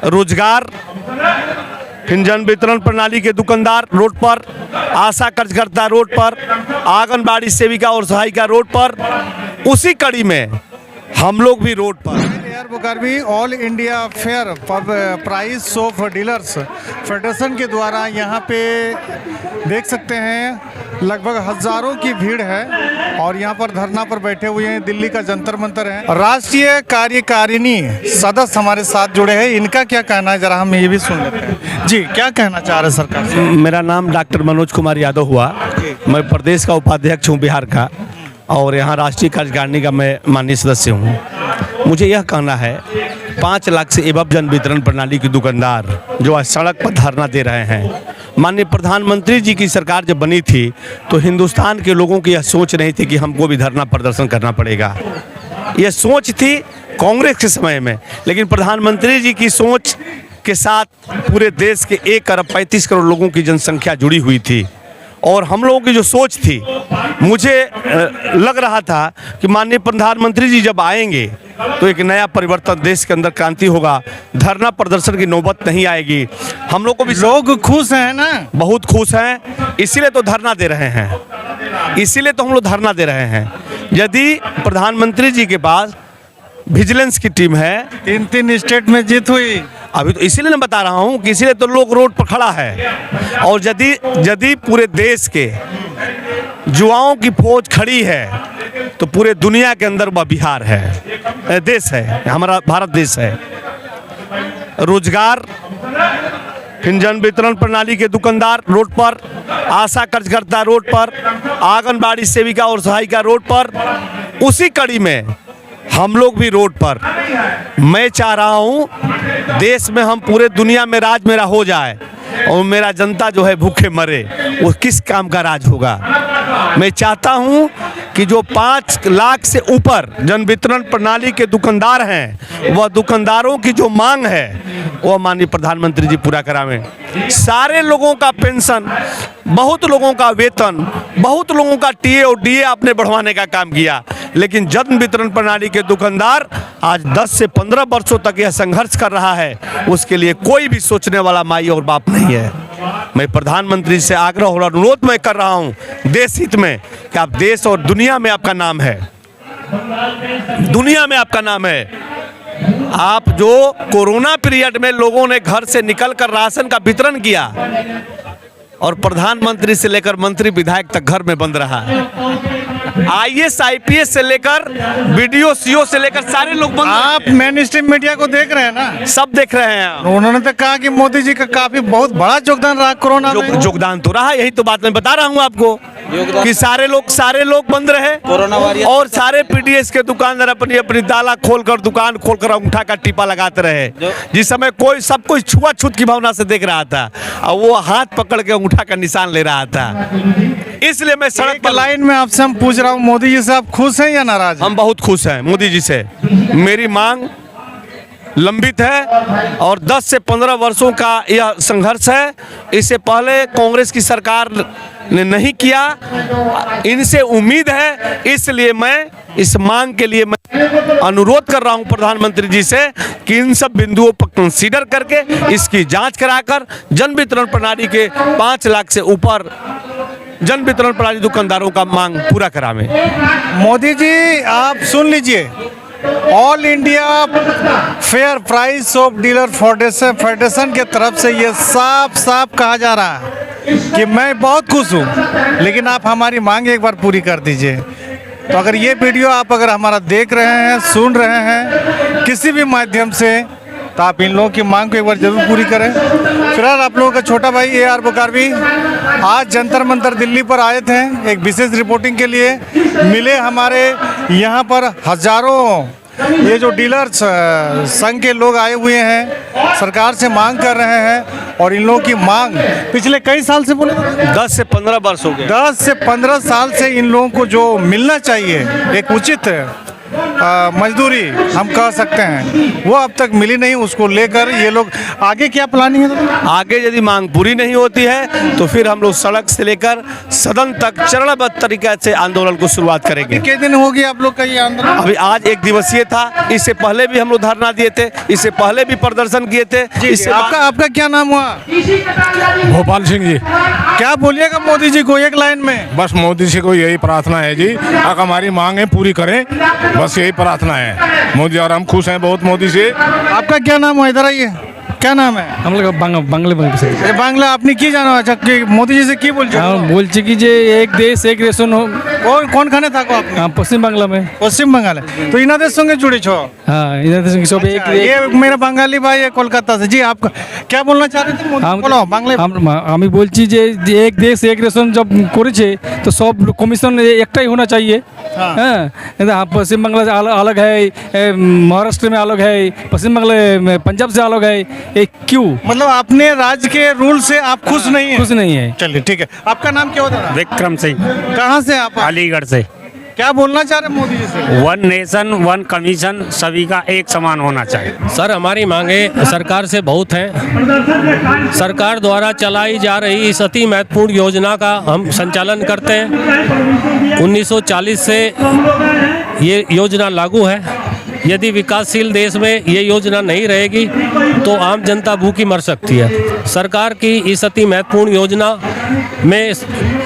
रोजगार, फिर जन वितरण प्रणाली के दुकानदार रोड पर, आशा कार्यकर्ता रोड पर, आंगनबाड़ी सेविका और सहायिका रोड पर, उसी कड़ी में हम लोग भी रोड पर। एआर बुकारवी all India fair price of dealers federation के द्वारा यहाँ पे देख सकते हैं लगभग हजारों की भीड़ है और यहाँ पर धरना पर बैठे हुए हैं। दिल्ली का जंतर मंतर है। राष्ट्रीय कार्यकारिणी सदस्य हमारे साथ जुड़े हैं, इनका क्या कहना है जरा हम ये भी सुन लेते हैं। जी, क्या कहना चाह रहे हैं सरकार से? मेरा नाम डॉक्टर मनोज कुमार यादव हुआ। मैं प्रदेश का उपाध्यक्ष हूँ बिहार का और यहाँ राष्ट्रीय कार्यकारिणी का मैं माननीय सदस्य हूँ। मुझे यह कहना है 5 लाख से एवं जन वितरण प्रणाली के दुकानदार जो आज सड़क पर धरना दे रहे हैं, माननीय प्रधानमंत्री जी की सरकार जब बनी थी तो हिंदुस्तान के लोगों की यह सोच नहीं थी कि हमको भी धरना प्रदर्शन करना पड़ेगा। यह सोच थी कांग्रेस के समय में, लेकिन प्रधानमंत्री जी की सोच के साथ पूरे देश के 1 अरब 35 करोड़ लोगों की जनसंख्या जुड़ी हुई थी और हम लोगों की जो सोच थी, मुझे लग रहा था कि माननीय प्रधानमंत्री जी जब आएंगे तो एक नया परिवर्तन देश के अंदर क्रांति होगा, धरना प्रदर्शन की नौबत नहीं आएगी। हम लोग को भी लोग खुश हैं ना, बहुत खुश हैं, इसीलिए तो धरना दे रहे हैं, इसीलिए तो हम लोग धरना दे रहे हैं। यदि प्रधानमंत्री जी के पास विजिलेंस की टीम है, 3 स्टेट में जीत हुई, अभी तो इसीलिए मैं बता रहा हूँ कि इसीलिए तो लोग रोड पर खड़ा है। और यदि पूरे देश के युवाओं की फौज खड़ी है तो पूरे दुनिया के अंदर वह बिहार है, देश है, हमारा भारत देश है। रोजगार, फिर जन वितरण प्रणाली के दुकानदार रोड पर, आशा कार्यकर्ता रोड पर, आंगनबाड़ी सेविका और सहायिका रोड पर, उसी कड़ी में हम लोग भी रोड पर। मैं चाह रहा हूँ देश में हम पूरे दुनिया में राज मेरा हो जाए और मेरा जनता जो है भूखे मरे, वो किस काम का राज होगा। मैं चाहता हूँ कि जो 5 लाख से ऊपर जन वितरण प्रणाली के दुकानदार हैं, वह दुकानदारों की जो मांग है वह माननीय प्रधानमंत्री जी पूरा करावें। सारे लोगों का पेंशन, बहुत लोगों का वेतन, बहुत लोगों का टीए और डीए आपने बढ़वाने का काम किया, लेकिन जन वितरण प्रणाली के दुकानदार आज 10 से 15 वर्षों तक यह संघर्ष कर रहा है, उसके लिए कोई भी सोचने वाला माई और बाप नहीं है। मैं प्रधानमंत्री से आग्रह और अनुरोध मैं कर रहा हूं देश हित में कि आप देश और दुनिया में आपका नाम है, दुनिया में आपका नाम है। आप जो कोरोना पीरियड में लोगों ने घर से निकलकर राशन का वितरण किया और प्रधानमंत्री से लेकर मंत्री विधायक तक घर में बंद रहा है। IAS IPS से लेकर वीडियो सीओ से लेकर सारे लोग बंद। आप मेन स्ट्रीम मीडिया को देख रहे हैं ना, सब देख रहे हैं। उन्होंने तो कहा कि मोदी जी का काफी बहुत बड़ा योगदान रहा कोरोना में। योगदान तो रहा, यही तो बात मैं बता रहा हूँ आपको कि सारे लोग बंद रहे कोरोना और सारे पीडीएस के दुकानदार अपनी अपनी ताला खोलकर दुकान खोलकर अंगूठा का टीपा लगाते रहे, जिस समय सब कोई छुआछूत की भावना से देख रहा था और वो हाथ पकड़ के अंगूठा का निशान ले रहा था। इसलिए मैं सड़क पर लाइन में आपसे हम पूछ रहा हूँ, मोदी जी से आप खुश हैं या नाराज? हम बहुत खुश हैं मोदी जी से। मेरी मांग लंबित है और 10 से 15 वर्षों का यह संघर्ष है। इससे पहले कांग्रेस की सरकार ने नहीं किया, इनसे उम्मीद है, इसलिए मैं इस मांग के लिए मैं अनुरोध कर रहा हूं प्रधानमंत्री जी से कि इन सब बिंदुओं पर कंसीडर करके इसकी जांच कराकर जन वितरण प्रणाली के 5 लाख से ऊपर जन वितरण प्रणाली दुकानदारों का मांग पूरा करावें। मोदी जी आप सुन लीजिए, all India fair price of dealer federation के तरफ से ये साफ साफ कहा जा रहा है कि मैं बहुत खुश हूँ, लेकिन आप हमारी मांग एक बार पूरी कर दीजिए। तो अगर ये वीडियो आप हमारा देख रहे हैं, सुन रहे हैं किसी भी माध्यम से, तो आप इन लोगों की मांग को एक बार जरूर पूरी करें। फिलहाल आप लोगों का छोटा भाई एआर बुकारवी आज जंतर मंतर दिल्ली पर आए थे एक विशेष रिपोर्टिंग के लिए। मिले हमारे यहाँ पर हजारों ये जो डीलर्स संघ के लोग आए हुए हैं, सरकार से मांग कर रहे हैं और इन लोगों की मांग पिछले कई साल से बोले 10 से 15 वर्ष हो गए। 10 से 15 साल से इन लोगों को जो मिलना चाहिए एक उचित मजदूरी हम कह सकते हैं, वो अब तक मिली नहीं। उसको लेकर ये लोग आगे क्या प्लानिंग है? तो आगे यदि मांग पूरी नहीं होती है तो फिर हम लोग सड़क से लेकर सदन तक चरणबद्ध तरीके से आंदोलन को शुरुआत करेंगे। कितने दिन हो गए आप लोग का ये आंदोलन? अभी आज 1 दिवसीय था, इससे पहले भी हम लोग धरना दिए थे, इससे पहले भी प्रदर्शन किए थे। इससे आपका क्या नाम हुआ? भोपाल सिंह जी। क्या बोलिएगा मोदी जी को एक लाइन में? बस मोदी से को यही प्रार्थना है जी, आप हमारी मांगें पूरी करें, बस यही प्रार्थना है मोदी, और हम खुश हैं बहुत मोदी से। आपका क्या नाम है? इधर आइए, क्या नाम है? हम लोग बांग्ला ये बांग्ला আপনি কি জানো? আচ্ছা কি মোদি জি से কি বলছো? বলছি কি যে এক দেশ এক রেশন কোনখানে থাকো আপনি? পশ্চিম বাংলা में। পশ্চিম বাংলায়। তো ইনাদের সঙ্গে জুড়েছো? हाँ इधर से सब एक ये मेरा बंगाली भाई है कोलकाता से। जी आप क्या बोलना चाह रहे थे मोदी? बोलो बांग्ला। আমি বলছি যে এক দেশ এক রেশন जब করেছে तो सब कमीशन एकटाई होना चाहिए। हाँ पश्चिम बांग्ला से अलग है, महाराष्ट्र में अलग है, पश्चिम बांग्ला पंजाब से अलग है, ये क्यों? मतलब अपने राज्य के रूल से आप खुश नहीं है? खुश नहीं है। चलिए ठीक है। आपका नाम क्या होता है? विक्रम सिंह, कहाँ से आप? अलीगढ़ से। क्या बोलना चाह रहे हैं मोदी जी से? 1 नेशन 1 कमीशन, सभी का एक समान होना चाहिए। सर हमारी मांगे सरकार से बहुत हैं। सरकार द्वारा चलाई जा रही इस अति महत्वपूर्ण योजना का हम संचालन करते हैं। 1940 से ये योजना लागू है। यदि विकासशील देश में ये योजना नहीं रहेगी तो आम जनता भूखी मर सकती है। सरकार की इस अति महत्वपूर्ण योजना में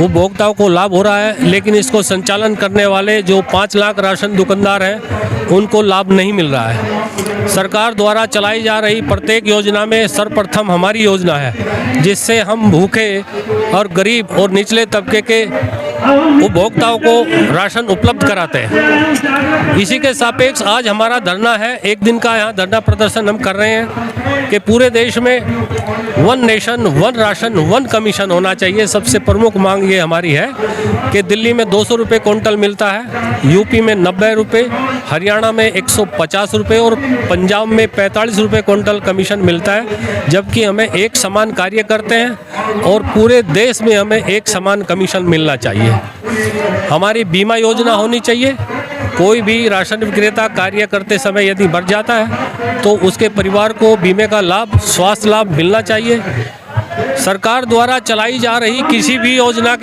उपभोक्ताओं को लाभ हो रहा है, लेकिन इसको संचालन करने वाले जो 5 लाख राशन दुकानदार हैं उनको लाभ नहीं मिल रहा है। सरकार द्वारा चलाई जा रही प्रत्येक योजना में सर्वप्रथम हमारी योजना है, जिससे हम भूखे और गरीब और निचले तबके के उपभोक्ताओं को राशन उपलब्ध कराते हैं। इसी के सापेक्ष आज हमारा धरना है, 1 दिन का यहाँ धरना प्रदर्शन हम कर रहे हैं कि पूरे देश में 1 नेशन 1 राशन 1 कमीशन होना चाहिए। सबसे प्रमुख मांग ये हमारी है कि दिल्ली में 200 रुपये क्विंटल मिलता है, यूपी में 90 रुपये, हरियाणा में 150 रुपये और पंजाब में 45 रुपये क्विंटल कमीशन मिलता है, जबकि हमें एक समान कार्य करते हैं और पूरे देश में हमें एक समान कमीशन मिलना चाहिए। हमारी बीमा योजना होनी चाहिए। कोई भी राशन विक्रेता कार्य करते समय यदि मर जाता है तो उसके परिवार को बीमे का लाभ, स्वास्थ्य लाभ मिलना चाहिए। सरकार द्वारा चलाई जा रही किसी भी योजना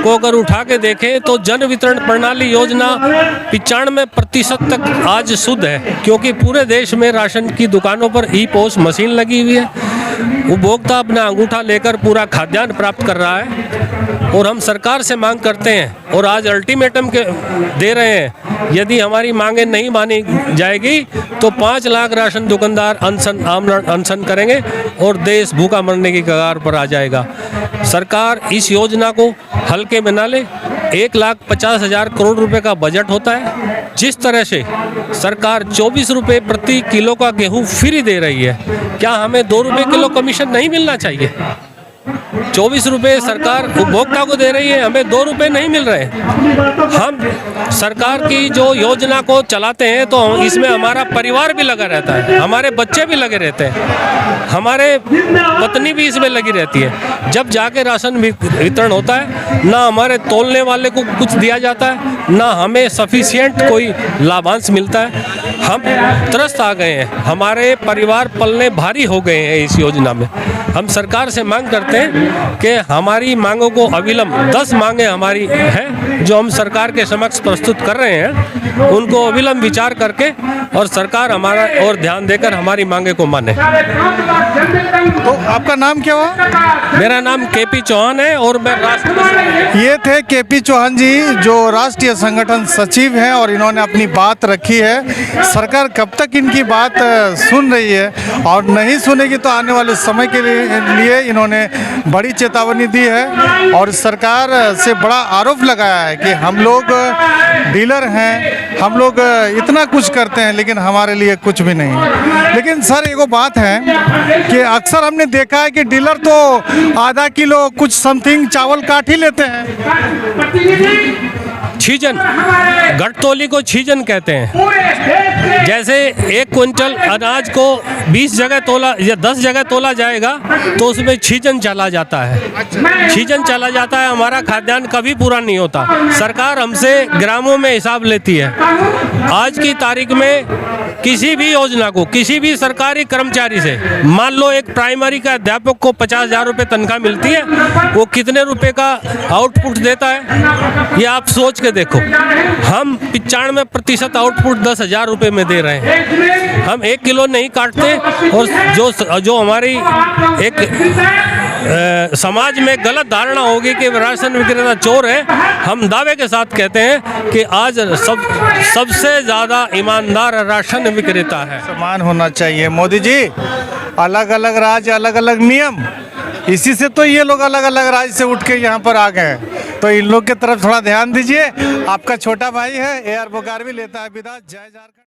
को अगर उठा के देखें तो जन वितरण प्रणाली योजना 95% तक आज शुद्ध है, क्योंकि पूरे देश में राशन की दुकानों पर ई-पोस मशीन लगी हुई है। उपभोक्ता अपना अंगूठा लेकर पूरा खाद्यान्न प्राप्त कर रहा है और हम सरकार से मांग करते हैं और आज अल्टीमेटम के दे रहे हैं, यदि हमारी मांगें नहीं मानी जाएगी तो 5 लाख राशन दुकानदार अनशन करेंगे और देश भूखा मरने की कगार पर आ जाएगा। सरकार इस योजना को हल्के में न ले। 1,50,000 करोड़ रुपए का बजट होता है। जिस तरह से सरकार 24 रुपये प्रति किलो का गेहूं फ्री दे रही है, क्या हमें 2 रुपये किलो कमीशन नहीं मिलना चाहिए? 24 रुपये सरकार उपभोक्ता को दे रही है, हमें 2 रुपये नहीं मिल रहे। हम सरकार की जो योजना को चलाते हैं तो इसमें हमारा परिवार भी लगा रहता है, हमारे बच्चे भी लगे रहते हैं, हमारे पत्नी भी इसमें लगी रहती है। जब जाके राशन वितरण होता है, ना हमारे तोलने वाले को कुछ दिया जाता है, ना हमें सफिशिएंट कोई लाभांश मिलता है। हम त्रस्त आ गए हैं, हमारे परिवार पलने भारी हो गए हैं इस योजना में। हम सरकार से मांग करते हैं कि हमारी मांगों को अविलंब 10 मांगें हमारी हैं जो हम सरकार के समक्ष प्रस्तुत कर रहे हैं, उनको अविलंब विचार करके और सरकार हमारा और ध्यान देकर हमारी मांगे को माने। तो आपका नाम क्या हुआ? मेरा नाम केपी चौहान है और मैं राष्ट्रीय ये थे केपी चौहान जी, जो राष्ट्रीय संगठन सचिव हैं और इन्होंने अपनी बात रखी है। सरकार कब तक इनकी बात सुन रही है और नहीं सुनेगी तो आने वाले समय के लिए इन्होंने बड़ी चेतावनी दी है और सरकार से बड़ा आरोप लगाया है कि हम लोग डीलर हैं, हम लोग इतना कुछ करते हैं लेकिन हमारे लिए कुछ भी नहीं। लेकिन सर एगो बात है कि अक्सर हमने देखा है कि डीलर तो आधा किलो कुछ समथिंग चावल काट ही लेते हैं। छीजन, गठतोली को छीजन कहते हैं। जैसे 1 क्विंटल अनाज को 20 जगह तोला या 10 जगह तोला जाएगा तो उसमें छीजन चला जाता है। छीजन चला जाता है, हमारा खाद्यान्न कभी पूरा नहीं होता। सरकार हमसे ग्रामों में हिसाब लेती है। आज की तारीख में किसी भी योजना को किसी भी सरकारी कर्मचारी से, मान लो एक प्राइमरी का अध्यापक को 50,000 रुपये तनख्वाह मिलती है, वो कितने रुपए का आउटपुट देता है ये आप सोच के देखो। हम 95% आउटपुट 10,000 रुपये में दे रहे हैं। हम 1 किलो नहीं काटते। और जो हमारी एक समाज में गलत धारणा होगी कि राशन विक्रेता चोर है, हम दावे के साथ कहते हैं कि आज सबसे ज़्यादा ईमानदार राशन विक्रेता है। समान होना चाहिए। मोदी जी, अलग अलग राज्य, अलग अलग नियम, इसी से तो ये लोग अलग अलग राज्य से उठ के यहाँ पर आ गए। तो इन लोग की तरफ थोड़ा ध्यान दीजिए। आपका छोटा भाई है, AR बोकार भी लेता है विदा। जय झारखंड।